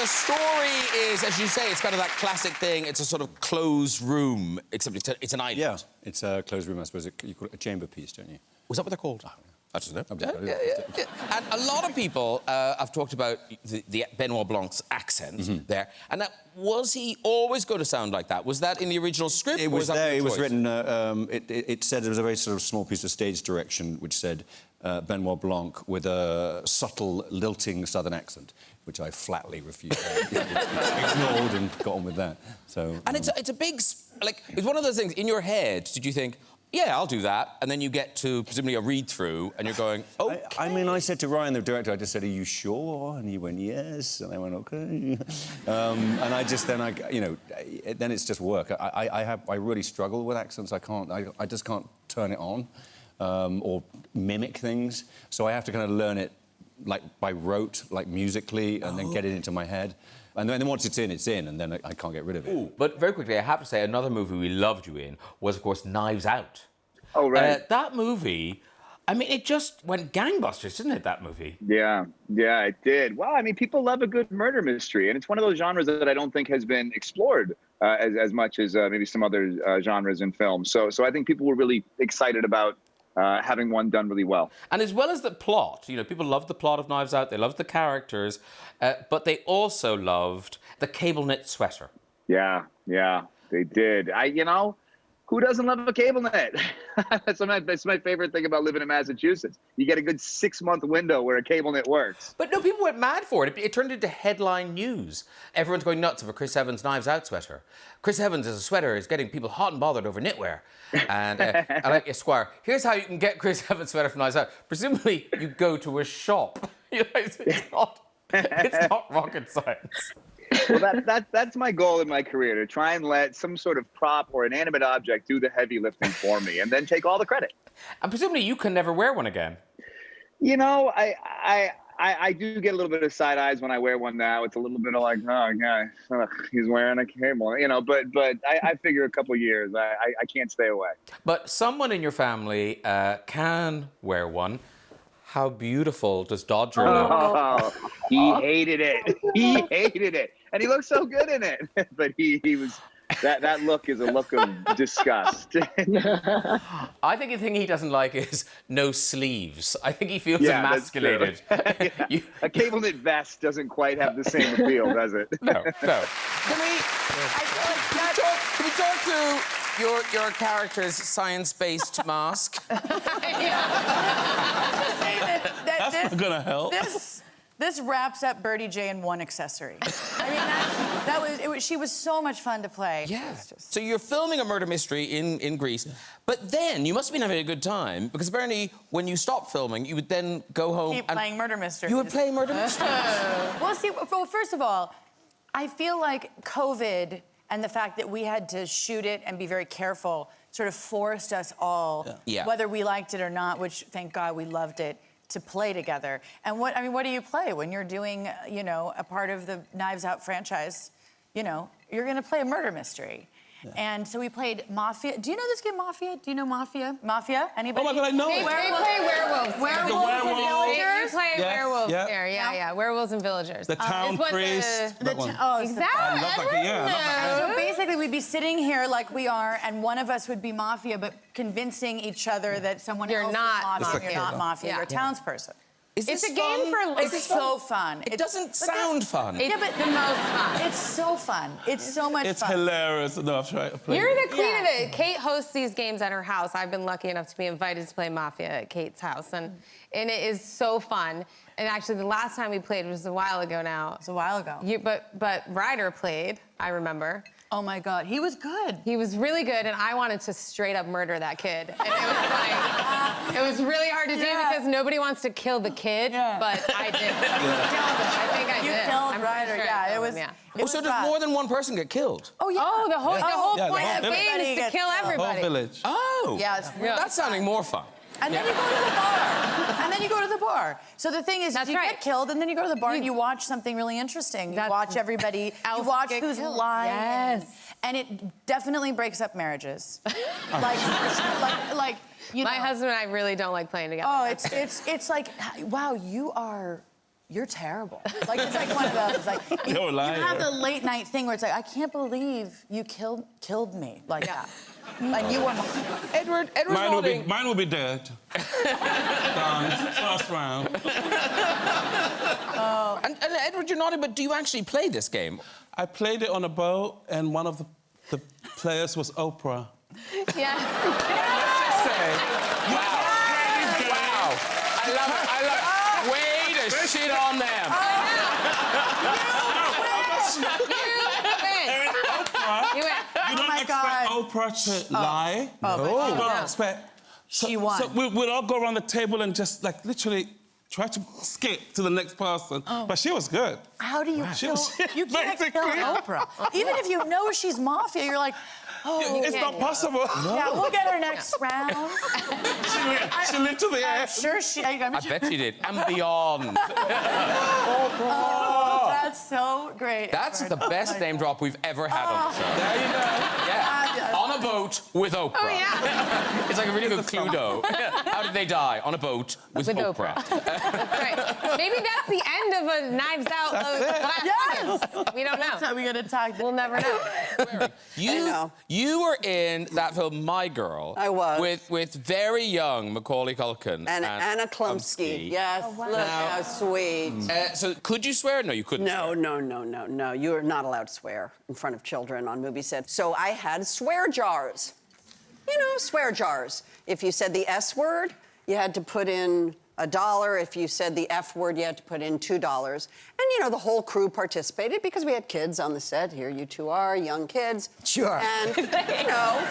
the story is, as you say, it's kind of that classic thing. It's a sort of closed room, except it's an island. Yeah, it's a closed room, I suppose. You call it a chamber piece, don't you? Was that what they're called? I don't know. Yeah. And a lot of people have talked about the Benoit Blanc's accent there. And was he always going to sound like that? Was that in the original script? It was there. It was written. It said there was a very sort of small piece of stage direction which said Benoit Blanc with a subtle, lilting southern accent, which I flatly refused. Ignored and got on with that. So. And it's a big it's one of those things in your head. Did you think? Yeah, I'll do that. And then you get to, presumably, a read-through, and you're going, okay. I mean, I said to Ryan, the director, I just said, are you sure? And he went, yes. And I went, OK. And I just, then it's just work. I really struggle with accents. I just can't turn it on or mimic things. So I have to kind of learn it, like, by rote, like, musically, and then get it into my head. And then once it's in, and then I can't get rid of it. Ooh. But very quickly, I have to say, another movie we loved you in was, of course, Knives Out. Oh, right. That movie, I mean, it just went gangbusters, didn't it, that movie? Yeah, it did. Well, I mean, people love a good murder mystery, and it's one of those genres that I don't think has been explored as much as maybe some other genres in film. So I think people were really excited about having one done really well. And as well as the plot, you know, people loved the plot of Knives Out, they loved the characters, but they also loved the cable knit sweater. Yeah, they did. Who doesn't love a cable knit? That's my favorite thing about living in Massachusetts. You get a good 6-month window where a cable knit works. But no, people went mad for it. It turned into headline news. Everyone's going nuts over Chris Evans' Knives Out sweater. Chris Evans' as a sweater is getting people hot and bothered over knitwear. And I like Esquire. Here's how you can get Chris Evans' sweater from Knives Out. Presumably, you go to a shop. It's not rocket science. Well, that's my goal in my career, to try and let some sort of prop or inanimate object do the heavy lifting for me and then take all the credit. And presumably you can never wear one again. You know, I do get a little bit of side eyes when I wear one now. It's a little bit of like, oh, yeah, he's wearing a cable, you know, but I figure a couple years, I can't stay away. But someone in your family can wear one. How beautiful does Dodger look? Oh, he hated it. He hated it. And he looked so good in it. But he was... That look is a look of disgust. I think the thing he doesn't like is no sleeves. I think he feels emasculated. A cable knit vest doesn't quite have the same appeal, does it? No. Can we talk to your character's science-based mask? That's not gonna help. This wraps up Birdie J in one accessory. I mean, she was so much fun to play. Yeah. So you're filming a murder mystery in Greece, but then you must have been having a good time, because apparently when you stopped filming, you would then go home and playing murder mysteries. You would play murder mysteries. Well, first of all, I feel like COVID and the fact that we had to shoot it and be very careful sort of forced us all, whether we liked it or not, which thank God we loved it, to play together. And what do you play when you're doing, you know, a part of the Knives Out franchise? You know, you're gonna play a murder mystery. Yeah. And so we played Mafia. Do you know this game, Mafia? Do you know Mafia? Mafia? Anybody? Oh my God, I know it. They play werewolves. Werewolves and villagers? You play werewolves there, yeah. Werewolves and villagers. The town priest. Oh, exactly. So basically, we'd be sitting here like we are, and one of us would be Mafia, but convincing each other that someone else is Mafia. You're not Mafia. You're a townsperson. It's a game for... It's so fun. It doesn't sound fun. Yeah, but the most fun. It's so fun. It's so much fun. It's hilarious. No, I've tried to play. You're the queen of it. Kate hosts these games at her house. I've been lucky enough to be invited to play Mafia at Kate's house, and it is so fun. And actually, the last time we played was a while ago now. It's a while ago. But Ryder played, I remember. Oh my God, he was good. He was really good, and I wanted to straight up murder that kid. And it was like, it was really hard to do because nobody wants to kill the kid, but I did. I think I did. You killed Ryder, It was. Oh, so does more than one person get killed? Oh yeah. Oh, the whole point of the game is to kill everybody. The whole village. Oh. Yeah, that's sounding more fun. And then you go to the bar. And then you go to the bar. So the thing is, you get killed, and then you go to the bar and you watch something really interesting. You watch everybody. You watch who's lying. Yes. And it definitely breaks up marriages. You know. My husband and I really don't like playing together. Oh, it's like, wow, you're terrible. Like, it's like one of those, like, you have the late night thing where it's like, I can't believe you killed me like that. And you were Edward's nodding. Mine will be dead. Done. First round. And Edward, you're nodding, but do you actually play this game? I played it on a boat, and one of the players was Oprah. Yes. Wow. I love it. Way to shit on them. You win. You don't expect Oprah to lie. No. You don't expect... She won. So we'd all go around the table and just, like, literally try to skip to the next person. But she was good. How do you kill... You can't kill Basically. Oprah. Even if you know she's mafia, you're like, oh... It's not possible. Yeah, we'll get her next round. She lived to the end. I'm sure she... I bet she did. And beyond. Oh, that's so great. That's Edward. the best name drop we've ever had on the show. There you go. Yeah. On a boat with Oprah. Oh, yeah. It's like a really good Cluedo. How did they die? On a boat with Oprah. Right. Maybe that's the end of a Knives Out. Yes! We don't know. So we gotta talk. We'll never know. You were in that film, My Girl. I was. With very young Macaulay Culkin. And Anna Klumsky. Yes, look how sweet. So could you swear? No, you couldn't. No. You are not allowed to swear in front of children on movie sets. So I had swear jars. You know, swear jars. If you said the S word, you had to put in $1. If you said the F word, you had to put in $2. And, you know, the whole crew participated because we had kids on the set. Here you two are, young kids. Sure. And, you know,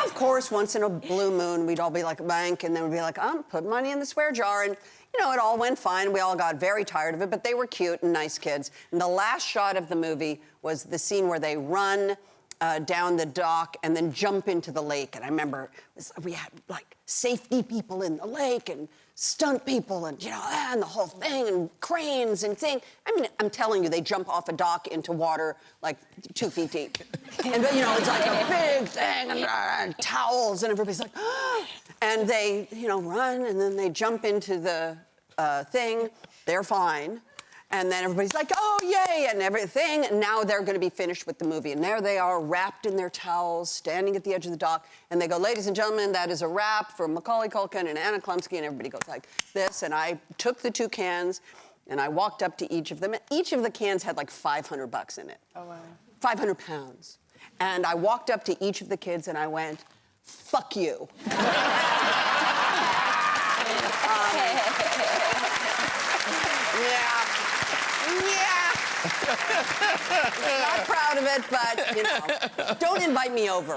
of course, once in a blue moon, we'd all be like a bank, and then we'd be like, put money in the swear jar. And, you know, it all went fine. We all got very tired of it, but they were cute and nice kids. And the last shot of the movie was the scene where they run down the dock and then jump into the lake. And I remember we had, like, safety people in the lake and stunt people and, you know, and the whole thing and cranes and thing. I mean, I'm telling you, they jump off a dock into water, like, 2 feet deep. And, you know, it's like a big thing and towels and everybody's like, and they, you know, run and then they jump into the thing. They're fine. And then everybody's like, oh, yay, and everything. And now they're going to be finished with the movie. And there they are, wrapped in their towels, standing at the edge of the dock. And they go, ladies and gentlemen, that is a wrap for Macaulay Culkin and Anna Klumsky. And everybody goes like this. And I took the 2 cans, and I walked up to each of them. And each of the cans had like $500 in it. Oh, wow. 500 pounds. And I walked up to each of the kids, and I went, fuck you. Not proud of it, but, you know, don't invite me over.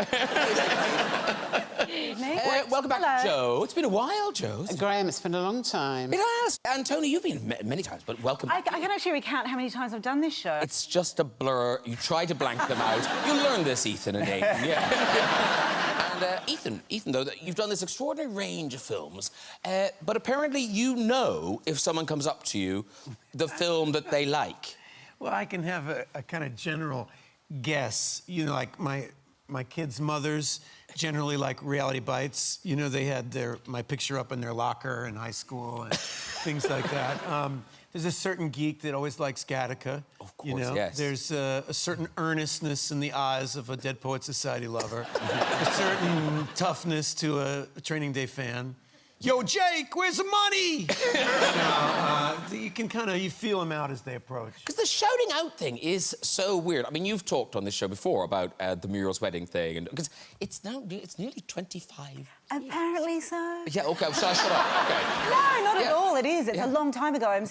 Welcome back, Joe. It's been a while, Joe. Graham, it's been a long time. It has. And Tony, you've been many times, but welcome. I can actually recount how many times I've done this show. It's just a blur. You try to blank them out. You'll learn this, Ethan and Aidan. Yeah. And Ethan, though, you've done this extraordinary range of films, but apparently you know if someone comes up to you, the film that they like. Well, I can have a kind of general guess. You know, like my kids' mothers generally like Reality Bites. You know, they had my picture up in their locker in high school and things like that. There's a certain geek that always likes Gattaca. Of course, you know? yes. There's a certain earnestness in the eyes of a Dead Poets Society lover. A certain toughness to a Training Day fan. Yo, Jake, where's the money? You can you feel them out as they approach. Because the shouting out thing is so weird. I mean, you've talked on this show before about the Muriel's wedding thing, and because it's nearly 25. Apparently so. Yeah, okay, so I shut up. Okay. No, not at all. It is. It's a long time ago.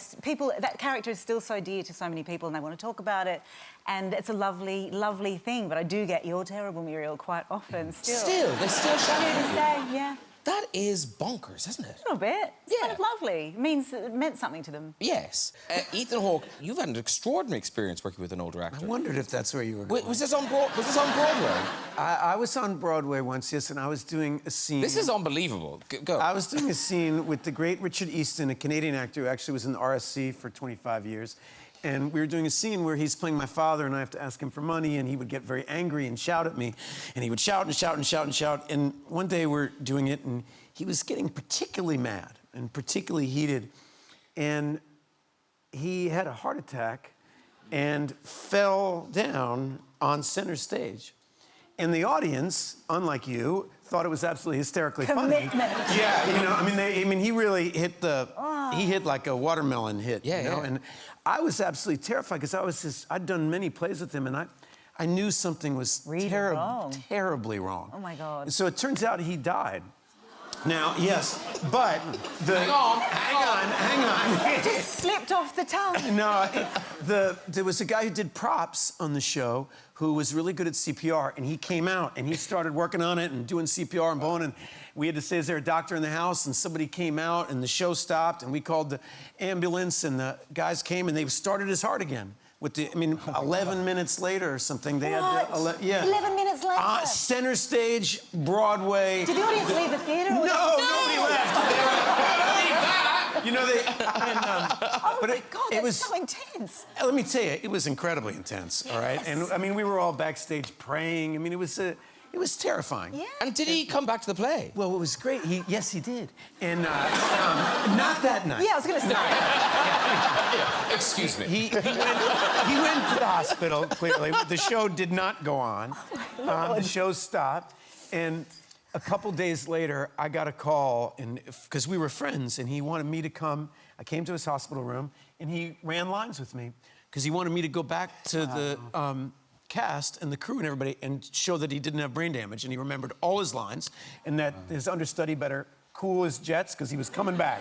That character is still so dear to so many people, and they want to talk about it. And it's a lovely, lovely thing. But I do get "You're terrible, Muriel" quite often. Still, they're still shouting at you. Yeah. That is bonkers, isn't it? A little bit. It's kind of lovely. It meant something to them. Yes. Ethan Hawke, you've had an extraordinary experience working with an older actor. I wondered if that's where you were going. Was this on Broadway? I was on Broadway once, yes, and I was doing a scene... This is unbelievable. Go. I was doing a scene with the great Richard Easton, a Canadian actor who actually was in the RSC for 25 years. And we were doing a scene where he's playing my father, and I have to ask him for money, and he would get very angry and shout at me. And he would shout and shout and shout and shout. And one day we're doing it, and he was getting particularly mad and particularly heated. And he had a heart attack and fell down on center stage. And the audience, unlike you, thought it was absolutely hysterically funny. Yeah, you know, I mean, he really hit he hit like a watermelon hit, you know? And I was absolutely terrified because I'd done many plays with him, and I knew something was terribly wrong. Oh my God. And so it turns out he died. Now, yes, but hang on. It just slipped off the tongue. No, there was a guy who did props on the show who was really good at CPR, and he came out and he started working on it and doing CPR and blowing, and we had to say, is there a doctor in the house? And somebody came out, and the show stopped, and we called the ambulance, and the guys came, and they started his heart again. 11 minutes later or something, they had to... 11 minutes later? Center stage, Broadway. Did the audience leave the theater? No, nobody left. You know, oh my God, it was so intense. Let me tell you, it was incredibly intense, all right? And, I mean, we were all backstage praying. I mean, it was terrifying. Yeah. And did he come back to the play? Well, it was great. Yes, he did. And not that night. Yeah, I was going to say. Excuse me. He went to the hospital, clearly. The show did not go on. The show stopped. And a couple days later, I got a call, because we were friends, and he wanted me to come. I came to his hospital room, and he ran lines with me, because he wanted me to go back to the cast and the crew and everybody and show that he didn't have brain damage, and he remembered all his lines, and that his understudy better cool his jets, because he was coming back.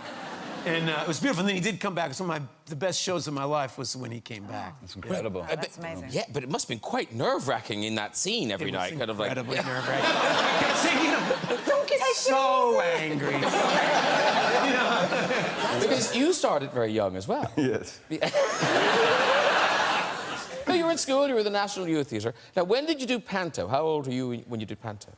And it was beautiful. And then he did come back. Some of the best shows of my life was when he came back. That's incredible. Oh, that's amazing. Yeah, but it must have been quite nerve-wracking in that scene every night. Incredibly nerve-wracking. Don't get so angry. You know? Because you started very young as well. Yes. No, you were in school, you were in the National Youth Theatre. Now, when did you do panto? How old were you when you did panto?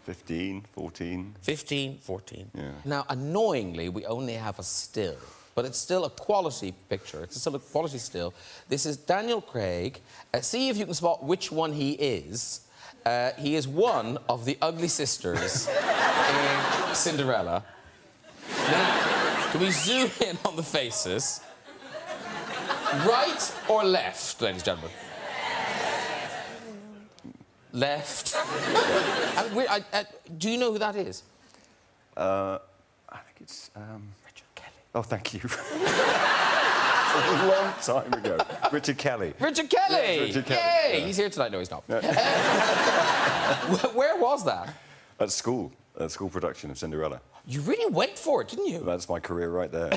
15, 14. 15, 14. Yeah. Now, annoyingly, we only have a still, but it's still a quality picture. It's still a quality still. This is Daniel Craig. See if you can spot which one he is. He is one of the ugly sisters in Cinderella. Now, can we zoom in on the faces? Right or left, ladies and gentlemen? Left. Do you know who that is? I think it's... Richard Kelly. Oh, thank you. A long time ago. Richard Kelly. Richard Kelly! Yes, Richard Kelly. Yay! Yeah. He's here tonight. No, he's not. Where was that? At school production of Cinderella. You really went for it, didn't you? That's my career right there.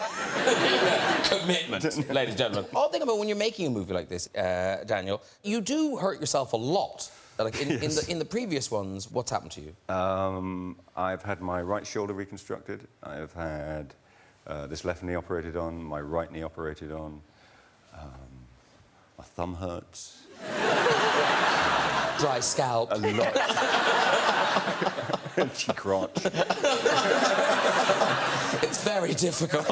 Commitment, ladies and gentlemen. Odd thing about when you're making a movie like this, Daniel, you do hurt yourself a lot. Like in the previous ones, what's happened to you? I've had my right shoulder reconstructed. I've had this left knee operated on, my right knee operated on. My thumb hurts. Dry scalp. A lot. Itchy crotch. It's very difficult.